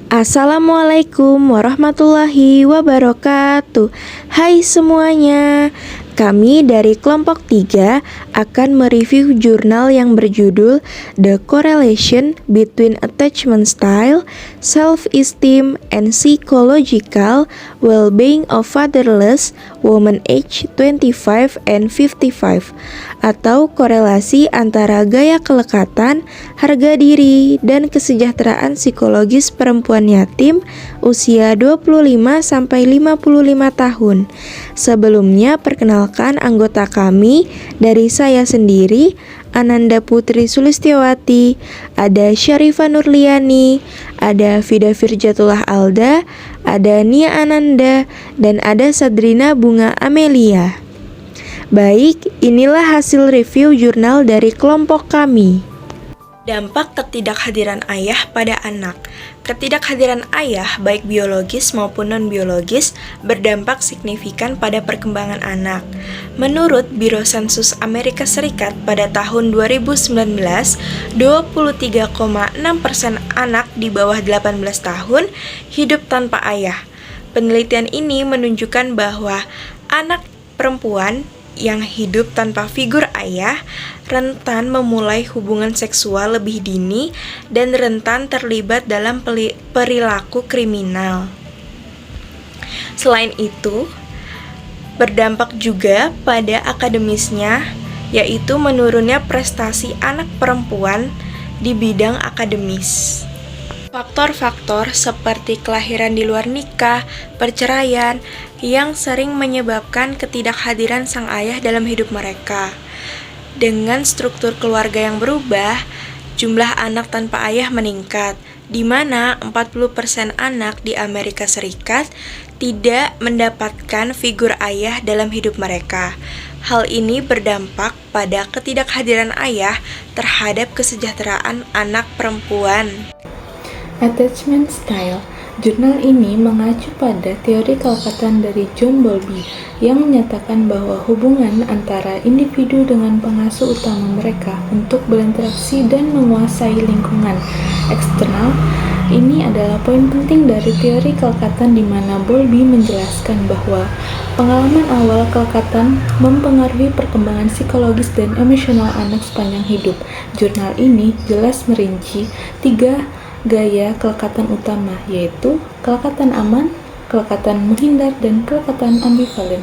Assalamualaikum warahmatullahi wabarakatuh. Hai semuanya, kami dari kelompok 3 akan mereview jurnal yang berjudul The Correlation Between Attachment Style, Self-Esteem, and Psychological Well-Being of Fatherless Women Aged 25 and 55, atau korelasi antara gaya kelekatan, harga diri, dan kesejahteraan psikologis perempuan yatim usia 25-55 tahun. Sebelumnya perkenalkan anggota kami. Dari saya sendiri, Ananda Putri Sulistiawati, ada Syarifah Nurliani, ada Fida Firjatullah Alda, ada Nia Ananda, dan ada Sadrina Bunga Amelia. Baik, inilah hasil review jurnal dari kelompok kami. Dampak ketidakhadiran ayah pada anak. Ketidakhadiran ayah, baik biologis maupun non-biologis, berdampak signifikan pada perkembangan anak. Menurut Biro Sensus Amerika Serikat pada tahun 2019, 23,6% anak di bawah 18 tahun hidup tanpa ayah. Penelitian ini menunjukkan bahwa anak perempuan yang hidup tanpa figur ayah rentan memulai hubungan seksual lebih dini dan rentan terlibat dalam perilaku kriminal. Selain itu, berdampak juga pada akademisnya, yaitu menurunnya prestasi anak perempuan di bidang akademis. Faktor-faktor seperti kelahiran di luar nikah, perceraian, yang sering menyebabkan ketidakhadiran sang ayah dalam hidup mereka. Dengan struktur keluarga yang berubah, jumlah anak tanpa ayah meningkat, di mana 40% anak di Amerika Serikat tidak mendapatkan figur ayah dalam hidup mereka. Hal ini berdampak pada ketidakhadiran ayah terhadap kesejahteraan anak perempuan. Attachment Style. Jurnal ini mengacu pada teori kelekatan dari John Bowlby yang menyatakan bahwa hubungan antara individu dengan pengasuh utama mereka untuk berinteraksi dan menguasai lingkungan eksternal. Ini adalah poin penting dari teori kelekatan, di mana Bowlby menjelaskan bahwa pengalaman awal kelekatan mempengaruhi perkembangan psikologis dan emosional anak sepanjang hidup. Jurnal ini jelas merinci 3 gaya kelekatan utama, yaitu kelekatan aman, kelekatan menghindar, dan kelekatan ambivalen.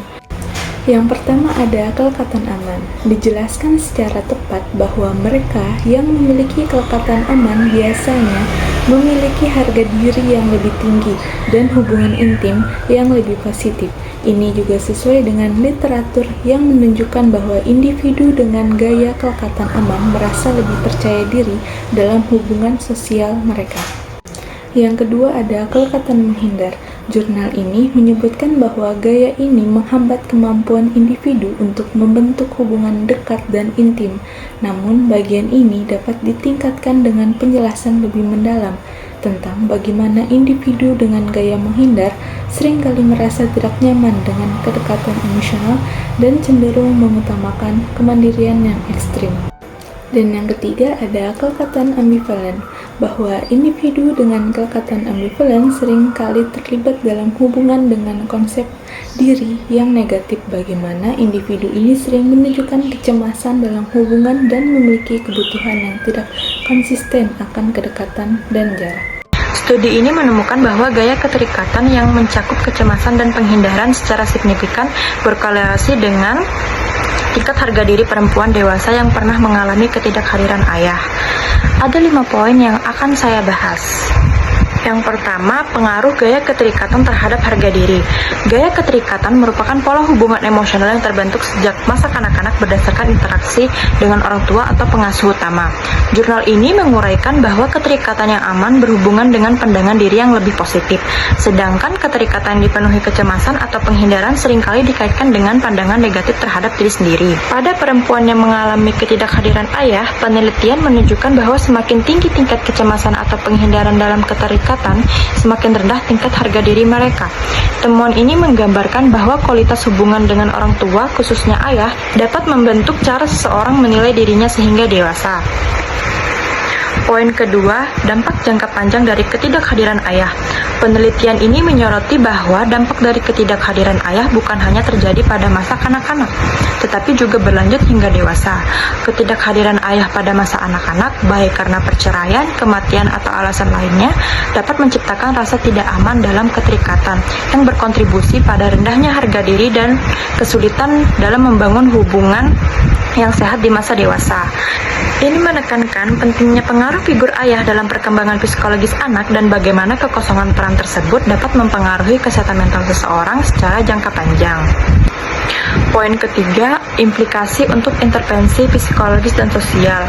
Yang pertama ada kelekatan aman. Dijelaskan secara tepat bahwa mereka yang memiliki kelekatan aman biasanya memiliki harga diri yang lebih tinggi dan hubungan intim yang lebih positif. Ini juga sesuai dengan literatur yang menunjukkan bahwa individu dengan gaya kelekatan aman merasa lebih percaya diri dalam hubungan sosial mereka. Yang kedua ada kelekatan menghindar. Jurnal ini menyebutkan bahwa gaya ini menghambat kemampuan individu untuk membentuk hubungan dekat dan intim. Namun, bagian ini dapat ditingkatkan dengan penjelasan lebih mendalam tentang bagaimana individu dengan gaya menghindar seringkali merasa tidak nyaman dengan kedekatan emosional dan cenderung mengutamakan kemandirian yang ekstrim. Dan yang ketiga ada kelekatan ambivalen, bahwa individu dengan kelekatan ambivalen seringkali terlibat dalam hubungan dengan konsep diri yang negatif, bagaimana individu ini sering menunjukkan kecemasan dalam hubungan dan memiliki kebutuhan yang tidak konsisten akan kedekatan dan jarak. Studi ini menemukan bahwa gaya keterikatan yang mencakup kecemasan dan penghindaran secara signifikan berkorelasi dengan tingkat harga diri perempuan dewasa yang pernah mengalami ketidakhadiran ayah. Ada 5 poin yang akan saya bahas. Yang pertama, pengaruh gaya keterikatan terhadap harga diri. Gaya keterikatan merupakan pola hubungan emosional yang terbentuk sejak masa kanak-kanak berdasarkan interaksi dengan orang tua atau pengasuh utama. Jurnal ini menguraikan bahwa keterikatan yang aman berhubungan dengan pandangan diri yang lebih positif, sedangkan keterikatan yang dipenuhi kecemasan atau penghindaran seringkali dikaitkan dengan pandangan negatif terhadap diri sendiri. Pada perempuan yang mengalami ketidakhadiran ayah, penelitian menunjukkan bahwa semakin tinggi tingkat kecemasan atau penghindaran dalam keterikatan, semakin rendah tingkat harga diri mereka. Temuan ini menggambarkan bahwa kualitas hubungan dengan orang tua, khususnya ayah, dapat membentuk cara seseorang menilai dirinya sehingga dewasa. Poin kedua, dampak jangka panjang dari ketidakhadiran ayah. Penelitian ini menyoroti bahwa dampak dari ketidakhadiran ayah bukan hanya terjadi pada masa kanak-kanak, tetapi juga berlanjut hingga dewasa. Ketidakhadiran ayah pada masa anak-anak, baik karena perceraian, kematian, atau alasan lainnya, dapat menciptakan rasa tidak aman dalam keterikatan yang berkontribusi pada rendahnya harga diri dan kesulitan dalam membangun hubungan yang sehat di masa dewasa. Ini menekankan pentingnya pengaruh figur ayah dalam perkembangan psikologis anak dan bagaimana kekosongan peran tersebut dapat mempengaruhi kesehatan mental seseorang secara jangka panjang. Poin ketiga, implikasi untuk intervensi psikologis dan sosial.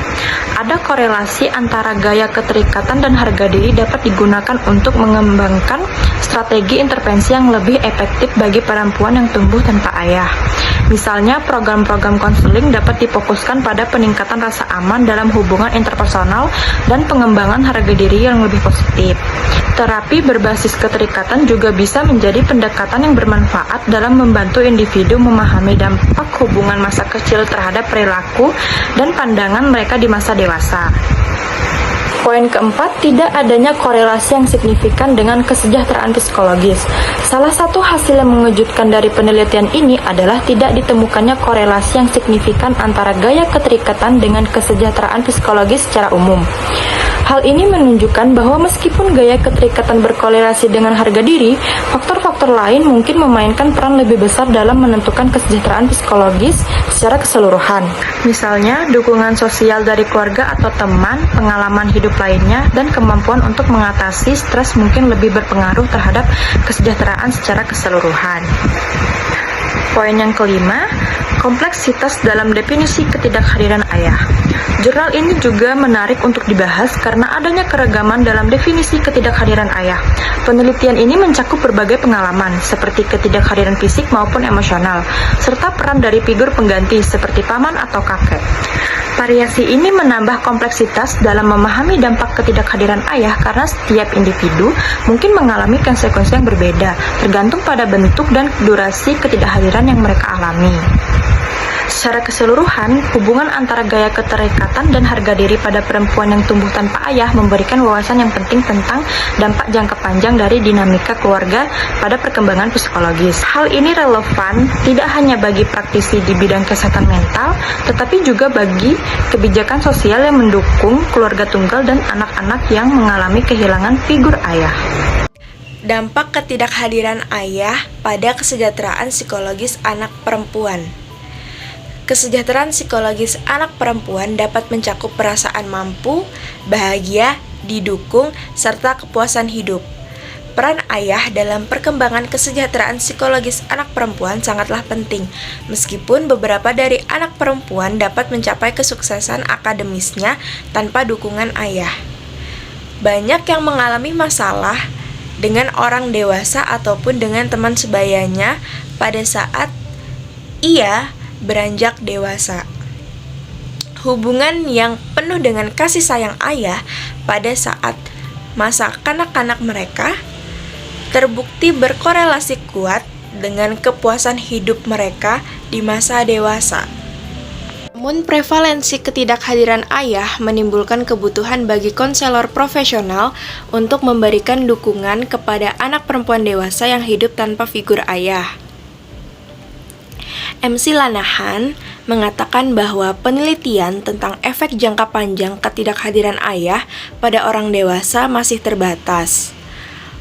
Ada korelasi antara gaya keterikatan dan harga diri dapat digunakan untuk mengembangkan strategi intervensi yang lebih efektif bagi perempuan yang tumbuh tanpa ayah. Misalnya, program-program konseling dapat difokuskan pada peningkatan rasa aman dalam hubungan interpersonal dan pengembangan harga diri yang lebih positif. Terapi berbasis keterikatan juga bisa menjadi pendekatan yang bermanfaat dalam membantu individu memahami dampak hubungan masa kecil terhadap perilaku dan pandangan mereka di masa dewasa. Poin keempat, tidak adanya korelasi yang signifikan dengan kesejahteraan psikologis. Salah satu hasil yang mengejutkan dari penelitian ini adalah tidak ditemukannya korelasi yang signifikan antara gaya keterikatan dengan kesejahteraan psikologis secara umum. Hal ini menunjukkan bahwa meskipun gaya keterikatan berkorelasi dengan harga diri, faktor-faktor lain mungkin memainkan peran lebih besar dalam menentukan kesejahteraan psikologis secara keseluruhan. Misalnya, dukungan sosial dari keluarga atau teman, pengalaman hidup lainnya, dan kemampuan untuk mengatasi stres mungkin lebih berpengaruh terhadap kesejahteraan secara keseluruhan. Poin yang kelima, kompleksitas dalam definisi ketidakhadiran ayah. Jurnal ini juga menarik untuk dibahas karena adanya keragaman dalam definisi ketidakhadiran ayah. Penelitian ini mencakup berbagai pengalaman, seperti ketidakhadiran fisik maupun emosional, serta peran dari figur pengganti seperti paman atau kakek. Variasi ini menambah kompleksitas dalam memahami dampak ketidakhadiran ayah karena setiap individu mungkin mengalami konsekuensi yang berbeda, tergantung pada bentuk dan durasi ketidakhadiran yang mereka alami. Secara keseluruhan, hubungan antara gaya keterikatan dan harga diri pada perempuan yang tumbuh tanpa ayah memberikan wawasan yang penting tentang dampak jangka panjang dari dinamika keluarga pada perkembangan psikologis. Hal ini relevan tidak hanya bagi praktisi di bidang kesehatan mental, tetapi juga bagi kebijakan sosial yang mendukung keluarga tunggal dan anak-anak yang mengalami kehilangan figur ayah. Dampak ketidakhadiran ayah pada kesejahteraan psikologis anak perempuan. Kesejahteraan psikologis anak perempuan dapat mencakup perasaan mampu, bahagia, didukung, serta kepuasan hidup. Peran ayah dalam perkembangan kesejahteraan psikologis anak perempuan sangatlah penting, meskipun beberapa dari anak perempuan dapat mencapai kesuksesan akademisnya tanpa dukungan ayah. Banyak yang mengalami masalah dengan orang dewasa ataupun dengan teman sebayanya pada saat ia beranjak dewasa. Hubungan yang penuh dengan kasih sayang ayah pada saat masa kanak-kanak mereka terbukti berkorelasi kuat dengan kepuasan hidup mereka di masa dewasa. Namun prevalensi ketidakhadiran ayah menimbulkan kebutuhan bagi konselor profesional untuk memberikan dukungan kepada anak perempuan dewasa yang hidup tanpa figur ayah. MC Lanahan mengatakan bahwa penelitian tentang efek jangka panjang ketidakhadiran ayah pada orang dewasa masih terbatas.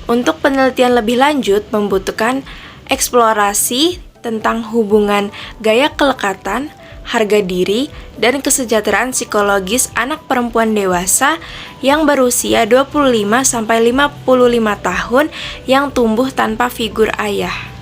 Untuk penelitian lebih lanjut membutuhkan eksplorasi tentang hubungan gaya kelekatan, harga diri, dan kesejahteraan psikologis anak perempuan dewasa yang berusia 25-55 tahun yang tumbuh tanpa figur ayah.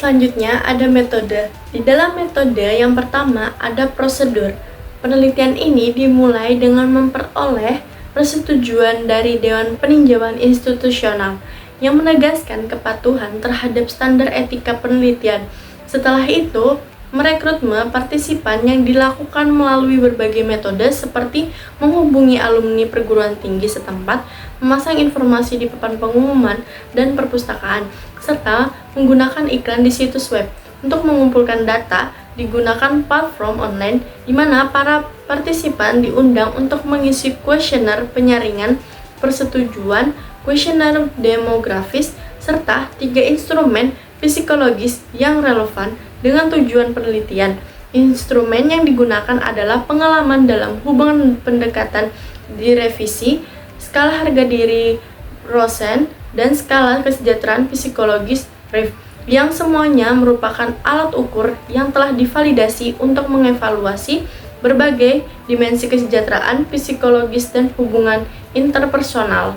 Selanjutnya ada metode. Di dalam metode yang pertama ada prosedur. Penelitian ini dimulai dengan memperoleh persetujuan dari Dewan Peninjauan Institusional yang menegaskan kepatuhan terhadap standar etika penelitian. Setelah itu, merekrutme partisipan yang dilakukan melalui berbagai metode seperti menghubungi alumni perguruan tinggi setempat, memasang informasi di papan pengumuman dan perpustakaan, serta menggunakan iklan di situs web untuk mengumpulkan data digunakan platform online di mana para partisipan diundang untuk mengisi kuesioner penyaringan persetujuan, kuesioner demografis, serta 3 instrumen psikologis yang relevan dengan tujuan penelitian. Instrumen yang digunakan adalah pengalaman dalam hubungan pendekatan direvisi, skala harga diri Rosen, dan skala kesejahteraan psikologis RIF, yang semuanya merupakan alat ukur yang telah divalidasi untuk mengevaluasi berbagai dimensi kesejahteraan psikologis dan hubungan interpersonal.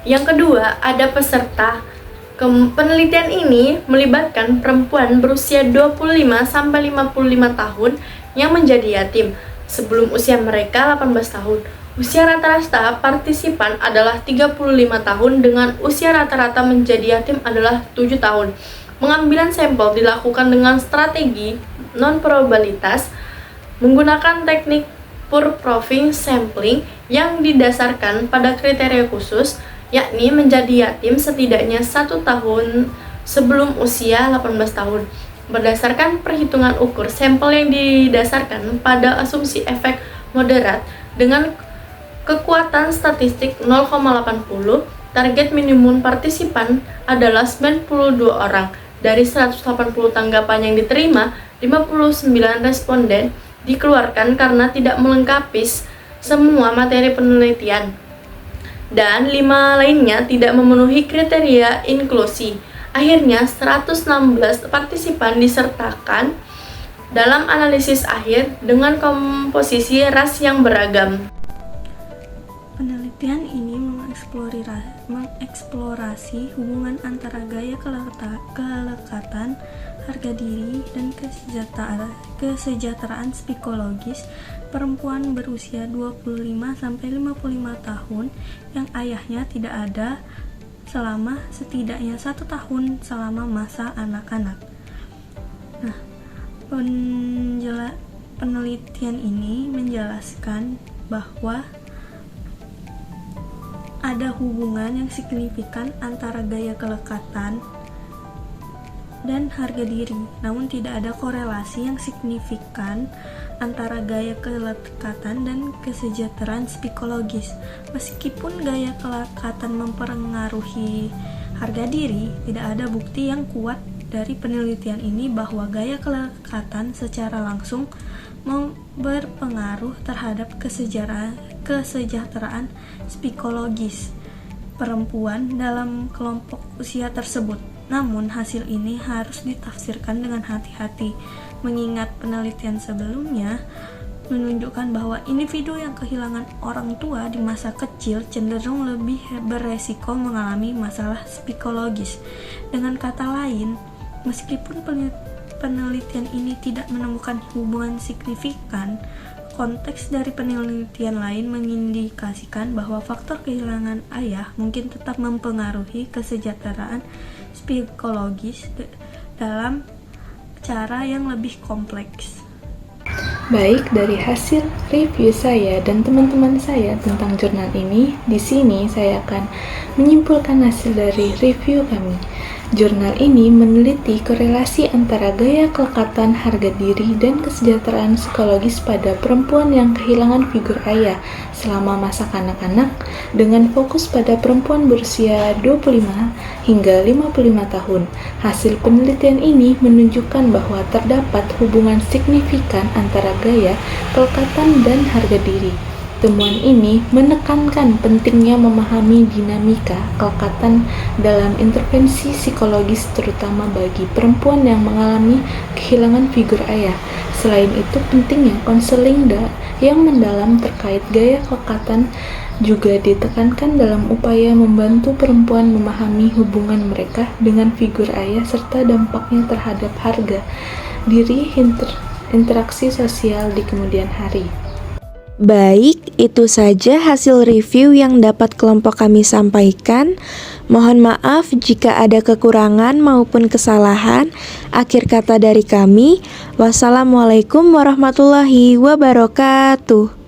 Yang kedua, ada peserta. Penelitian ini melibatkan perempuan berusia 25-55 tahun yang menjadi yatim sebelum usia mereka 18 tahun. Usia rata-rata partisipan adalah 35 tahun dengan usia rata-rata menjadi yatim adalah 7 tahun. Pengambilan sampel dilakukan dengan strategi non-probabilitas menggunakan teknik pur-proving sampling yang didasarkan pada kriteria khusus, yakni menjadi yatim setidaknya 1 tahun sebelum usia 18 tahun. Berdasarkan perhitungan ukur sampel yang didasarkan pada asumsi efek moderat dengan kekuatan statistik 0,80, target minimum partisipan adalah 92 orang. Dari 180 tanggapan yang diterima, 59 responden dikeluarkan karena tidak melengkapi semua materi penelitian, dan 5 lainnya tidak memenuhi kriteria inklusi. Akhirnya, 116 partisipan disertakan dalam analisis akhir dengan komposisi ras yang beragam. Penelitian ini mengeksplorasi hubungan antara gaya kelekatan, harga diri, dan kesejahteraan psikologis perempuan berusia 25-55 tahun yang ayahnya tidak ada selama setidaknya 1 tahun selama masa anak-anak. Nah, penelitian ini menjelaskan bahwa ada hubungan yang signifikan antara gaya kelekatan dan harga diri, namun tidak ada korelasi yang signifikan antara gaya kelekatan dan kesejahteraan psikologis. Meskipun gaya kelekatan mempengaruhi harga diri, tidak ada bukti yang kuat dari penelitian ini bahwa gaya kelekatan secara langsung berpengaruh terhadap kesejahteraan psikologis perempuan dalam kelompok usia tersebut. Namun, hasil ini harus ditafsirkan dengan hati-hati, mengingat penelitian sebelumnya menunjukkan bahwa individu yang kehilangan orang tua di masa kecil cenderung lebih beresiko mengalami masalah psikologis. Dengan kata lain, meskipun penelitian ini tidak menemukan hubungan signifikan, konteks dari penelitian lain mengindikasikan bahwa faktor kehilangan ayah mungkin tetap mempengaruhi kesejahteraan psikologis dalam cara yang lebih kompleks. Baik, dari hasil review saya dan teman-teman saya tentang jurnal ini, di sini saya akan menyimpulkan hasil dari review kami. Jurnal ini meneliti korelasi antara gaya kelekatan, harga diri, dan kesejahteraan psikologis pada perempuan yang kehilangan figur ayah selama masa kanak-kanak dengan fokus pada perempuan berusia 25 hingga 55 tahun. Hasil penelitian ini menunjukkan bahwa terdapat hubungan signifikan antara gaya kelekatan dan harga diri. Temuan ini menekankan pentingnya memahami dinamika kelekatan dalam intervensi psikologis terutama bagi perempuan yang mengalami kehilangan figur ayah. Selain itu, pentingnya konseling yang mendalam terkait gaya kelekatan juga ditekankan dalam upaya membantu perempuan memahami hubungan mereka dengan figur ayah serta dampaknya terhadap harga diri interaksi sosial di kemudian hari. Baik, itu saja hasil review yang dapat kelompok kami sampaikan. Mohon maaf jika ada kekurangan maupun kesalahan. Akhir kata dari kami, wassalamualaikum warahmatullahi wabarakatuh.